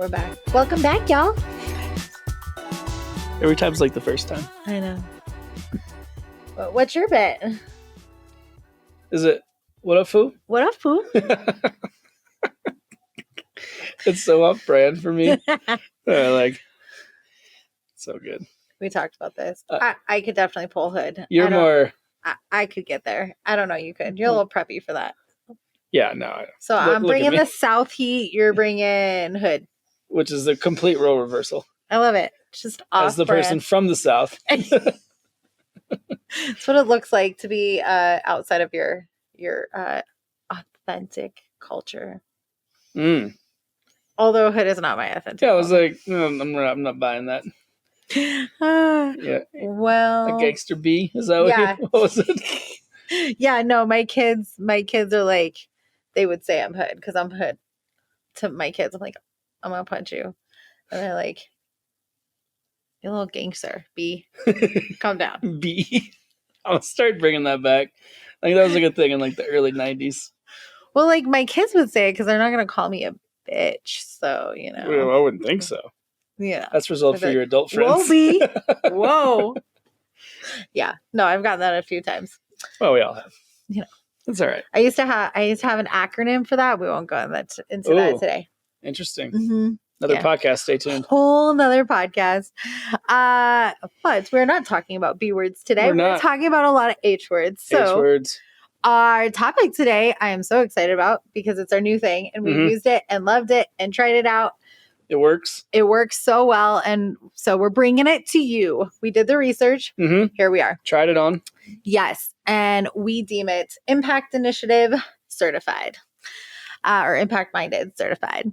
We're back. Welcome back, y'all. Every time's like the first time. I know. What's your bit? Is it what up, foo? What up, foo? It's so off brand for me. Like, so good. We talked about this. I could definitely pull hood. You're more. I could get there. I don't know. You could. You're a little preppy for that. Yeah, no. So I'm bringing the South heat. You're bringing hood, which is a complete role reversal. I love it. Just off as the person from the South. That's what it looks like to be outside of your authentic culture. Although hood is not my authentic. Yeah, I was like, no, I'm not buying that. Yeah. Well, a gangster bee, is that what was it? Yeah, no, my kids are like, they would say I'm hood because I'm hood to my kids. I'm like, I'm gonna punch you, and they're like, you little gangster bee, calm down. Bee. I'll start bringing that back. I think that was a good thing in like the early 90s. Well, like my kids would say it because they're not gonna call me a bitch, so you know. Well, I wouldn't think so. Yeah, that's reserved for like, your adult friends. Whoa, bee. Whoa. Yeah, no, I've gotten that a few times. Well, we all have. You know, it's all right. I used to have an acronym for that. We won't go into that today. Interesting. Mm-hmm. Another podcast. Stay tuned. Whole nother podcast. But we're not talking about B words today. We're talking about a lot of H words. So H words. Our topic today, I am so excited about because it's our new thing, and we've used it and loved it and tried it out. It works. It works so well. And so we're bringing it to you. We did the research. Here we are. Tried it on. Yes. And we deem it Impact Initiative certified or Impact Minded certified.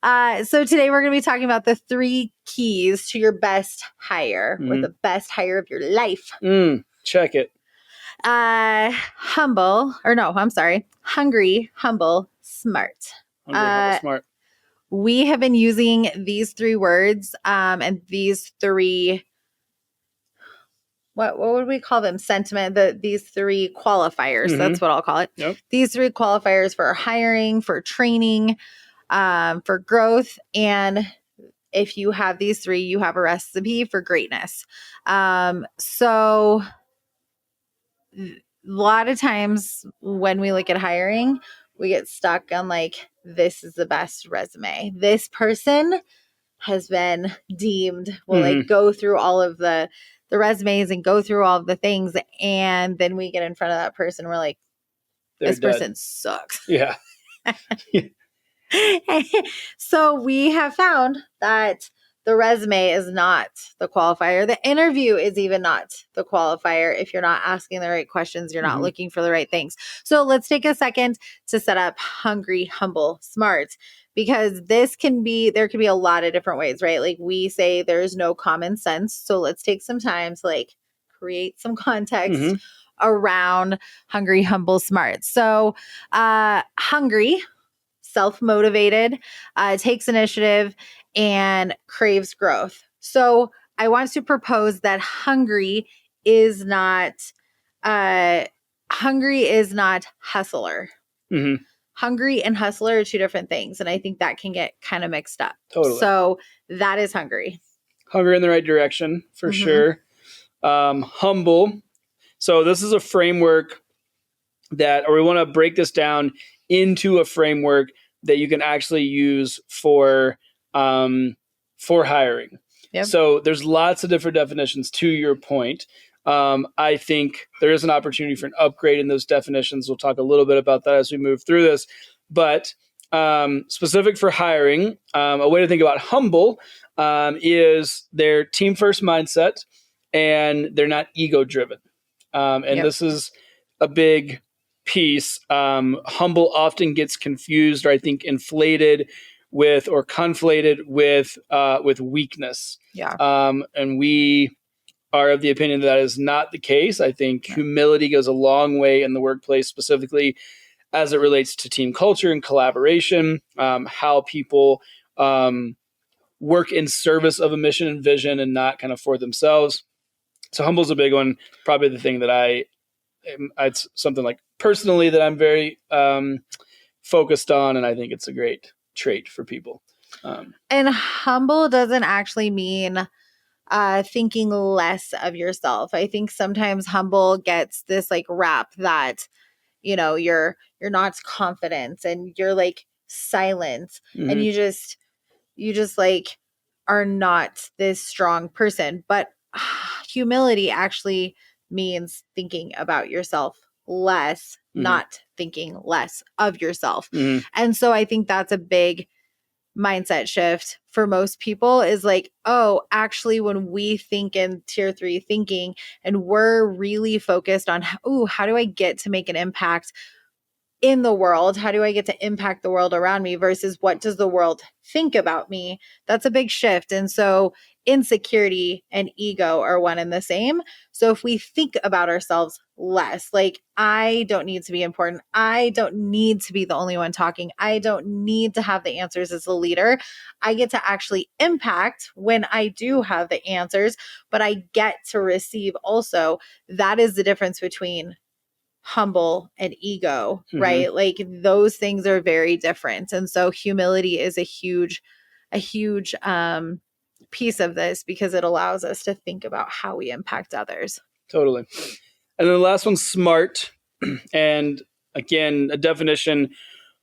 So today we're going to be talking about the 3 keys to your best hire or the best hire of your life. Check it. Hungry, humble, smart. Humble, smart. We have been using these 3 words and these 3, what would we call them? These 3 qualifiers. That's what I'll call it. Yep. These 3 qualifiers for hiring, for training, for growth. And if you have these 3, you have a recipe for greatness. So a lot of times when we look at hiring, we get stuck on like, this is the best resume. This person has been deemed. We'll like go through all of the resumes and go through all of the things. And then we get in front of that person. We're like, this person sucks. Yeah. So we have found that the resume is not the qualifier. The interview is even not the qualifier. If you're not asking the right questions, you're not looking for the right things. So let's take a second to set up hungry, humble, smart, because there can be a lot of different ways, right? Like we say there's no common sense. So let's take some time to like create some context around hungry, humble, smart. So hungry, self-motivated, takes initiative, and craves growth. So I want to propose that hungry is not hustler. Hungry and hustler are 2 different things. And I think that can get kind of mixed up. Totally. So that is hungry. Hungry in the right direction, for sure. Humble. So this is a framework we want to break this down into a framework that you can actually use for hiring. Yep. So there's lots of different definitions to your point. I think there is an opportunity for an upgrade in those definitions. We'll talk a little bit about that as we move through this. But specific for hiring, a way to think about humble is their team first mindset, and they're not ego driven. This is a big piece. Humble often gets confused, or I think inflated with or conflated with weakness. Yeah. And we are of the opinion that is not the case. I think humility goes a long way in the workplace, specifically as it relates to team culture and collaboration, how people work in service of a mission and vision and not kind of for themselves. So humble is a big one. Probably the thing that it's something like personally that I'm very focused on, and I think it's a great trait for people. And humble doesn't actually mean thinking less of yourself. I think sometimes humble gets this like rap that, you know, you're not confident and you're like silent and you just like are not this strong person. But humility actually means thinking about yourself less, not thinking less of yourself. And so I think that's a big mindset shift for most people is like, oh, actually, when we think in tier 3 thinking and we're really focused on, oh, how do I get to make an impact in the world? How do I get to impact the world around me versus what does the world think about me? That's a big shift. And so insecurity and ego are one and the same. So if we think about ourselves less, like I don't need to be important. I don't need to be the only one talking. I don't need to have the answers as a leader. I get to actually impact when I do have the answers, but I get to receive also. That is the difference between humble and ego, right? Like those things are very different. And so humility is a huge piece of this because it allows us to think about how we impact others. Totally. And then the last one's smart. And again, a definition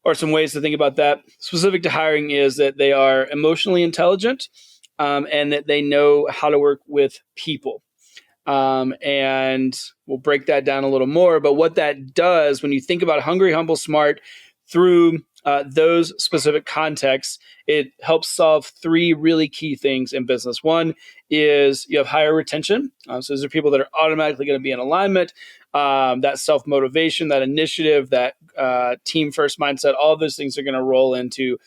or some ways to think about that specific to hiring is that they are emotionally intelligent and that they know how to work with people. And we'll break that down a little more. But what that does when you think about hungry, humble, smart through those specific contexts, it helps solve 3 really key things in business. One is you have higher retention. So those are people that are automatically going to be in alignment, that self-motivation, that initiative, that team first mindset, all of those things are going to roll into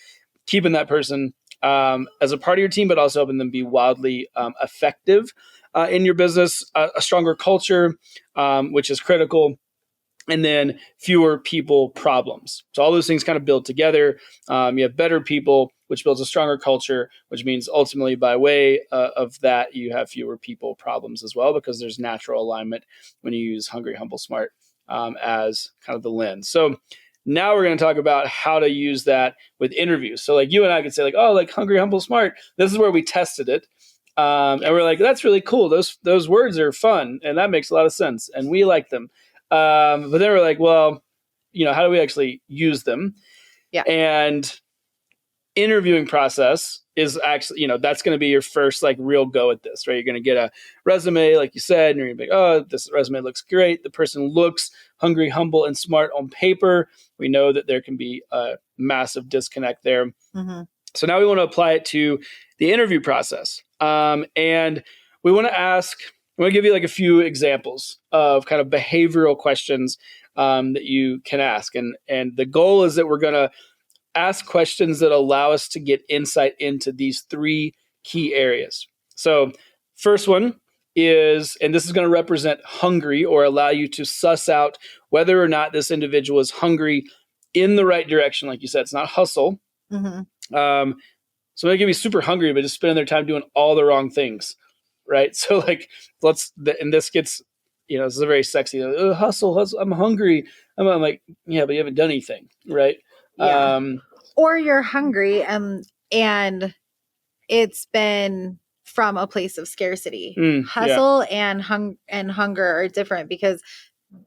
keeping that person as a part of your team, but also helping them be wildly effective in your business, a stronger culture, which is critical, and then fewer people problems. So all those things kind of build together. You have better people, which builds a stronger culture, which means ultimately by way of that, you have fewer people problems as well, because there's natural alignment when you use hungry, humble, smart as kind of the lens. So now we're going to talk about how to use that with interviews. So like you and I could say like, oh, like hungry, humble, smart. This is where we tested it. And we're like, that's really cool. Those words are fun. And that makes a lot of sense. And we like them. But then we're like, well, you know, how do we actually use them? Yeah. And interviewing process is actually, you know, that's going to be your first like real go at this, right? You're going to get a resume, like you said, and you're going to be like, oh, this resume looks great. The person looks hungry, humble, and smart on paper. We know that there can be a massive disconnect there. Mm-hmm. So now we want to apply it to the interview process. And we want to give you like a few examples of kind of behavioral questions that you can ask. And the goal is that we're going to ask questions that allow us to get insight into these 3 key areas. So first one is, and this is going to represent hungry or allow you to suss out whether or not this individual is hungry in the right direction. Like you said, it's not hustle. Mm-hmm. So they can be super hungry, but just spending their time doing all the wrong things, right? So like, and this gets, you know, this is a very sexy, hustle, I'm hungry. I'm like, yeah, but you haven't done anything, right? Yeah. Or you're hungry and it's been from a place of scarcity. Hustle and hunger are different because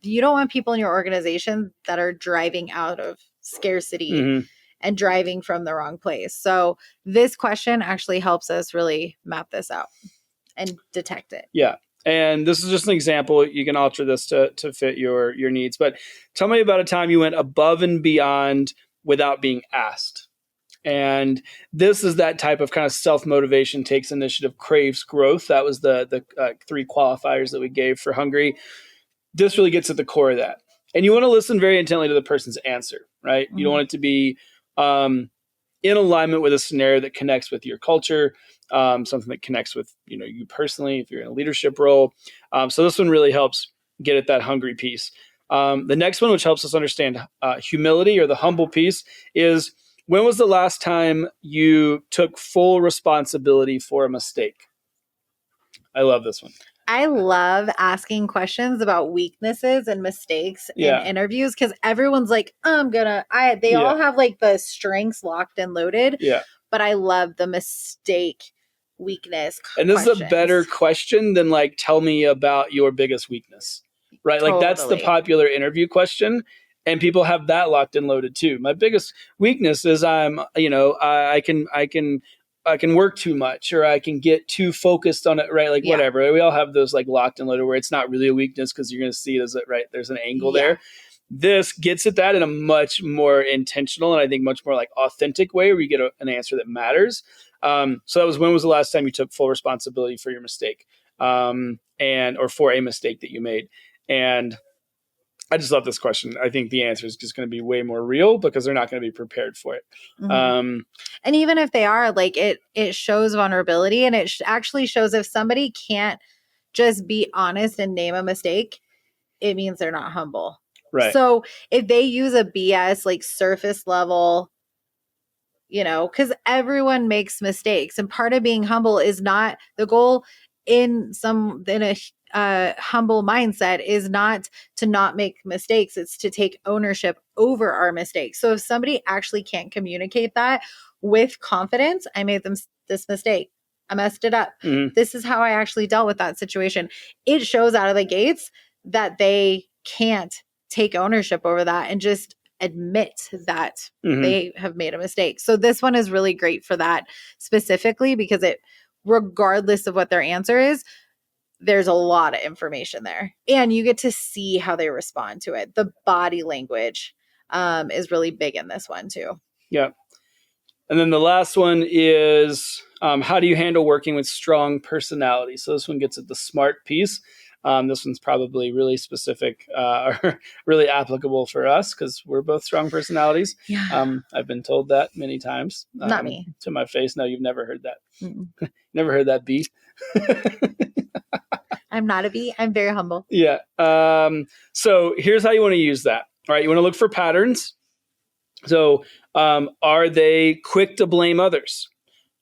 you don't want people in your organization that are driving out of scarcity and driving from the wrong place. So this question actually helps us really map this out and detect it. Yeah. And this is just an example. You can alter this to fit your needs. But tell me about a time you went above and beyond without being asked. And this is that type of kind of self-motivation, takes initiative, craves growth. That was the 3 qualifiers that we gave for hungry. This really gets at the core of that. And you want to listen very intently to the person's answer, right? Mm-hmm. You don't want it to be in alignment with a scenario that connects with your culture, something that connects with, you know, you personally, if you're in a leadership role. So this one really helps get at that hungry piece. The next one, which helps us understand humility or the humble piece, is when was the last time you took full responsibility for a mistake? I love this one. I love asking questions about weaknesses and mistakes in interviews because everyone's like, they all have like the strengths locked and loaded. Yeah. but I love the mistake weakness And this questions. is a better question than like, tell me about your biggest weakness, right? Like that's the popular interview question. And people have that locked and loaded too. My biggest weakness is I can work too much, or I can get too focused on it, right? Like whatever. We all have those like locked and loaded where it's not really a weakness because you're going to see it as right. There's an angle there. This gets at that in a much more intentional and I think much more like authentic way where you get an answer that matters. So that was, when was the last time you took full responsibility for your mistake, or for a mistake that you made? And I just love this question. I think the answer is just going to be way more real because they're not going to be prepared for it. Mm-hmm. And even if they are, like it shows vulnerability, and it actually shows if somebody can't just be honest and name a mistake, it means they're not humble. Right. So if they use a BS, like surface level, because everyone makes mistakes, and part of being humble is not the goal in a humble mindset is not to not make mistakes. It's to take ownership over our mistakes. So if somebody actually can't communicate that with confidence, I made this mistake. I messed it up. Mm-hmm. This is how I actually dealt with that situation. It shows out of the gates that they can't take ownership over that and just admit that they have made a mistake. So this one is really great for that specifically because it, regardless of what their answer is, there's a lot of information there and you get to see how they respond to it. The body language is really big in this one too. Yeah. And then the last one is, how do you handle working with strong personality? So this one gets at the SMART piece. This one's probably really specific or really applicable for us because we're both strong personalities. Yeah. I've been told that many times. Not me. To my face. No, you've never heard that. Never heard that, B. I'm not a B. I'm very humble. Yeah. So here's how you want to use that. All right. You want to look for patterns. So are they quick to blame others?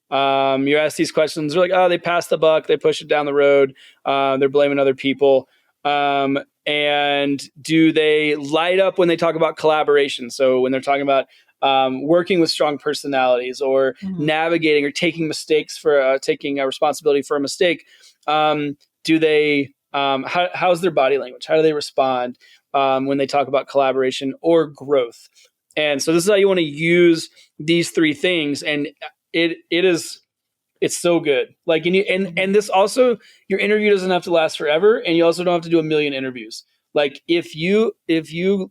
You ask these questions, they're like, oh, they passed the buck, they push it down the road, they're blaming other people. And do they light up when they talk about collaboration? So when they're talking about working with strong personalities or navigating or taking mistakes for taking a responsibility for a mistake, do they, how's their body language? How do they respond when they talk about collaboration or growth? And so this is how you want to use these three things. And it's so good. Like, and this also, your interview doesn't have to last forever. And you also don't have to do a million interviews. Like if you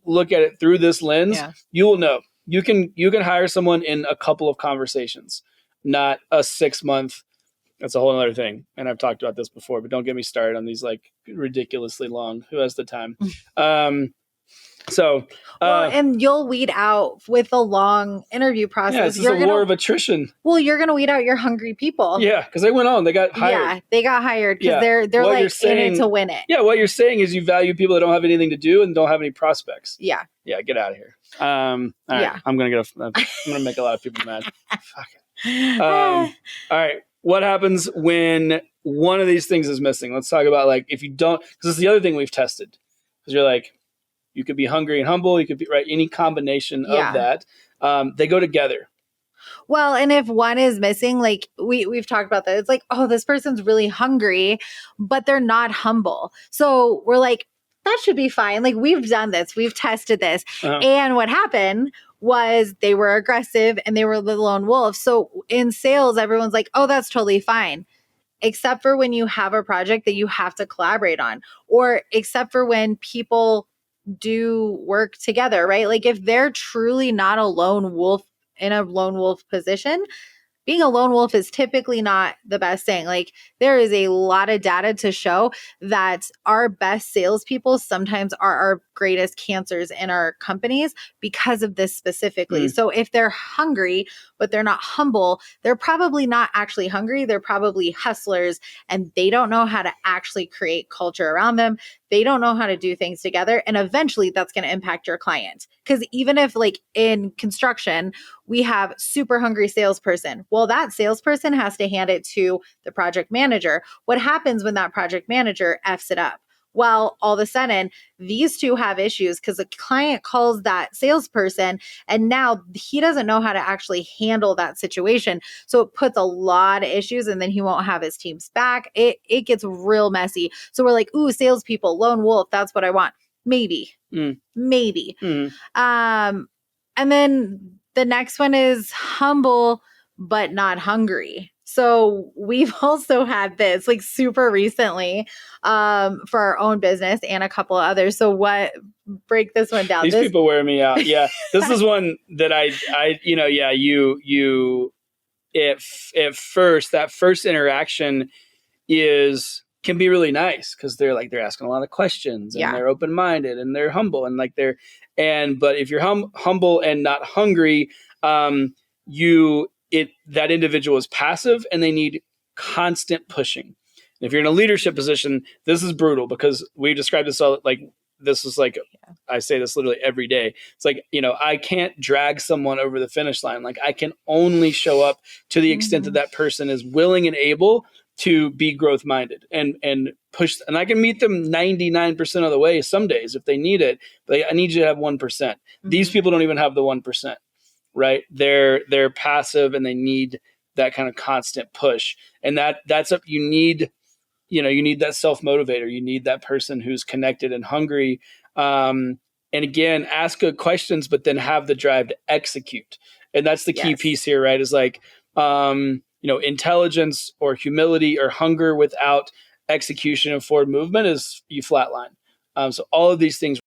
look at it through this lens, you will know you can hire someone in a couple of conversations, not a 6 month. That's a whole other thing. And I've talked about this before, but don't get me started on these like ridiculously long. Who has the time? And you'll weed out with a long interview process. Yeah, it's just a war of attrition. Well, you're going to weed out your hungry people. Yeah, because they went on. They got hired. Yeah, they got hired because they're like in it to win it. Yeah, what you're saying is you value people that don't have anything to do and don't have any prospects. Yeah. Yeah, get out of here. All right, I'm gonna make a lot of people mad. Fuck it. All right, what happens when one of these things is missing? Let's talk about like if you don't, because this is the other thing we've tested. Because you're like, you could be hungry and humble. You could be any combination of that. They go together. Well, and if one is missing, like we've talked about that, it's like, oh, this person's really hungry, but they're not humble. So we're like, that should be fine. Like we've done this, we've tested this. And what happened was they were aggressive and they were the lone wolf. So in sales, everyone's like, oh, that's totally fine. Except for when you have a project that you have to collaborate on, or except for when people do work together, right? Like if they're truly not a lone wolf in a lone wolf position, being a lone wolf is typically not the best thing. Like there is a lot of data to show that our best salespeople sometimes are our greatest cancers in our companies because of this specifically. So if they're hungry, but they're not humble, they're probably not actually hungry. They're probably hustlers and they don't know how to actually create culture around them. They don't know how to do things together. And eventually that's going to impact your client. Because even if like in construction, we have super hungry salesperson. Well, that salesperson has to hand it to the project manager. What happens when that project manager F's it up? Well, all of a sudden, these two have issues because the client calls that salesperson and now he doesn't know how to actually handle that situation. So it puts a lot of issues and then he won't have his teams back. It gets real messy. So we're like, ooh, salespeople, lone wolf, that's what I want. Maybe. Maybe. And then the next one is humble but not hungry. So we've also had this like super recently for our own business and a couple of others. So what break this one down? These people wear me out. Yeah. This is one that at first, that first interaction can be really nice because they're asking a lot of questions and they're open-minded and they're humble and but if you're humble and not hungry, that individual is passive and they need constant pushing. And if you're in a leadership position, this is brutal because we describe this all this is I say this literally every day. It's I can't drag someone over the finish line. I can only show up to the extent that person is willing and able to be growth minded and push. And I can meet them 99% of the way some days if they need it, but I need you to have 1%. These people don't even have the 1%, right? They're passive and they need that kind of constant push. And that's up. You need that self-motivator. You need that person who's connected and hungry. And again, ask good questions, but then have the drive to execute. And that's the key piece here, right? Is intelligence or humility or hunger without execution and forward movement is you flatline. So all of these things